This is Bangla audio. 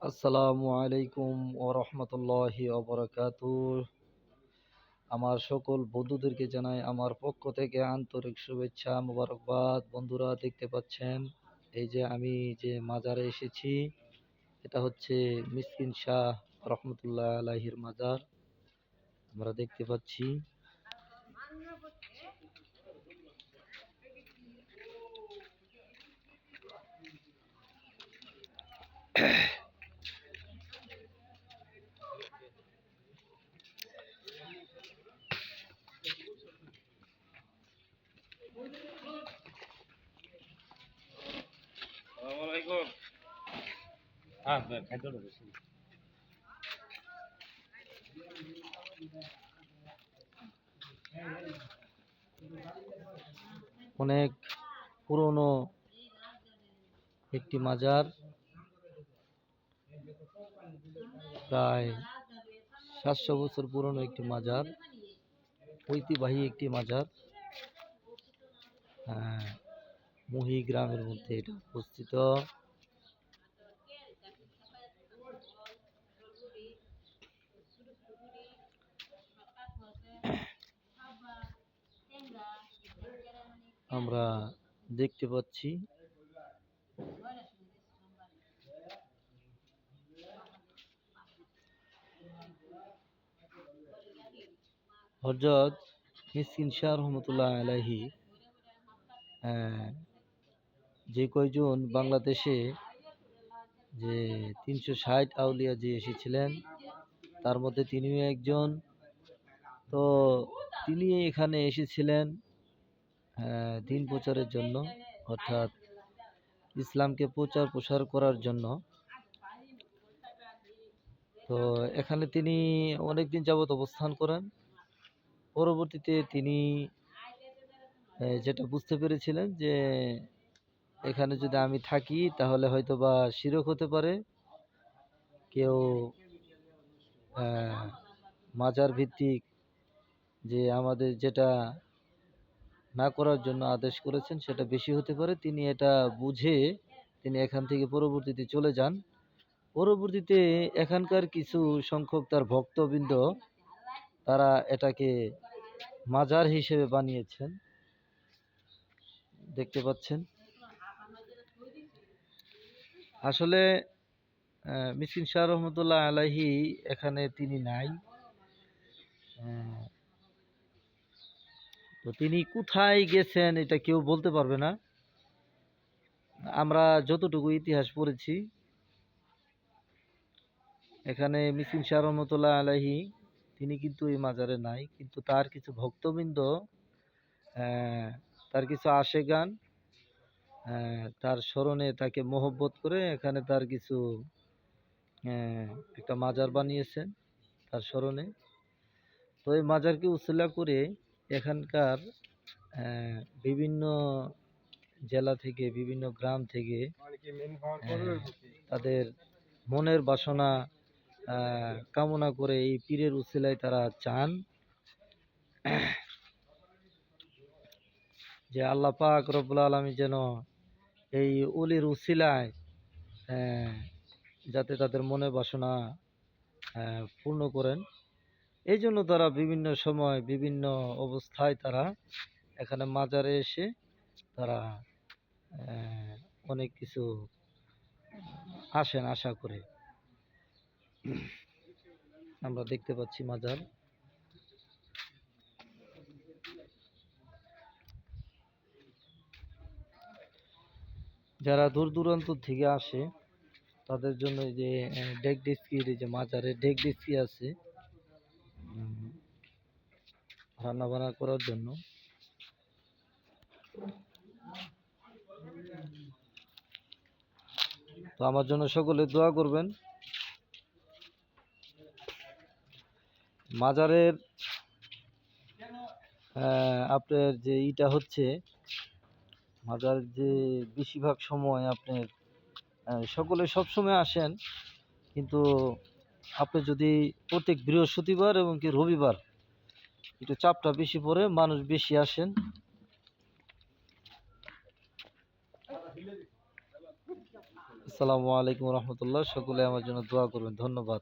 আসসালামু আলাইকুম ওয়া রাহমাতুল্লাহি ওয়া বারাকাতুহু। আমার সকল বন্ধুদেরকে জানাই আমার পক্ষ থেকে আন্তরিক শুভেচ্ছা মোবারকবাদ। বন্ধুরা, দেখতে পাচ্ছেন এই যে আমি যে মাজারে এসেছি, এটা হচ্ছে মিসকিন শাহ রহমতুল্লাহ আলাইহির মাজার। আমরা দেখতে পাচ্ছি। অনেক পুরনো একটি মাজার, প্রায় 700 বছর পুরনো একটি মাজার, ঐতিহ্যবাহী একটি মাজার। মুহি গ্রামের মধ্যে এটা অবস্থিত। আমরা দেখতে পাচ্ছি হযরত মিসকিন শাহ রহমতুল্লাহ আলাইহি যে কয়জন বাংলাদেশে যে 360 আউলিয়া যে এসেছিলেন, তার মধ্যে তিনিও একজন। তো তিনি এখানে এসেছিলেন দিন প্রচারের জন্য, অর্থাৎ ইসলামকে প্রচার প্রসার করার জন্য। তো এখানে তিনি অনেকদিন যাবৎ অবস্থান করেন। পরবর্তীতে তিনি যেটা বুঝতে পেরেছিলেন যে এখানে যদি আমি থাকি তাহলে হয়তো বা শিরক হতে পারে। কেউ মাজার ভিত্তিক যে আমাদের যেটা না করার জন্য আদেশ করেছেন সেটা বেশি হতে পারে। তিনি এটা বুঝে তিনি এখান থেকে পরবর্তীতে চলে যান। পরবর্তীতে এখানকার কিছু সংখ্যক তার ভক্তবৃন্দ তারা এটাকে মাজার হিসেবে বানিয়েছেন, দেখতে পাচ্ছেন। আসলে মিসকিন শাহ রহমতুল্লাহ আলাইহি এখানে তিনি নাই। তো তিনি কোথায় গেছেন এটা কেউ বলতে পারবে না। আমরা যতটুকু ইতিহাস পড়েছি, এখানে মিসকিন শাহ রহমতুল্লাহ আলাইহি তিনি কিন্তু এই মাজারে নাই, কিন্তু তার কিছু ভক্তবৃন্দ, তার কিছু আশেগান তার স্মরণে তাকে মহব্বত করে এখানে তার কিছু একটা মাজার বানিয়েছেন তার স্মরণে। তো এই মাজারকে উসিলা করে এখানকার বিভিন্ন জেলা থেকে, বিভিন্ন গ্রাম থেকে তাদের মনের বাসনা কামনা করে এই পীরের উসিলায় তারা চান যে আল্লাহ পাক রব্বুল আলামিন যেন এই ওলির উসিলায় যাতে তাদের মনের বাসনা পূর্ণ করেন। এই জন্য তারা বিভিন্ন সময় বিভিন্ন অবস্থায় তারা এখানে মাজারে এসে তারা অনেক কিছু আসেন আশা করে। আমরা দেখতে পাচ্ছি মাজার। যারা দূর দূরান্ত থেকে আসে তাদের জন্য যে ডেক ডেস্কির যে মাজারে ডেক ডেস্কি আছে রান্না বান্না করার জন্য। তো আমার জন্য সকলে দোয়া করবেন। মাজারের আপনার যে ইটা হচ্ছে, মাজার যে বেশিরভাগ সময় আপনার সকলে সবসময় আসেন, কিন্তু আপনি যদি প্রত্যেক বৃহস্পতিবার এবং কি রবিবার একটু চাপটা বেশি পড়ে, মানুষ বেশি আসেন। আসসালামু আলাইকুম রহমতুল্লাহ। সকলে আমার জন্য দোয়া করবেন। ধন্যবাদ।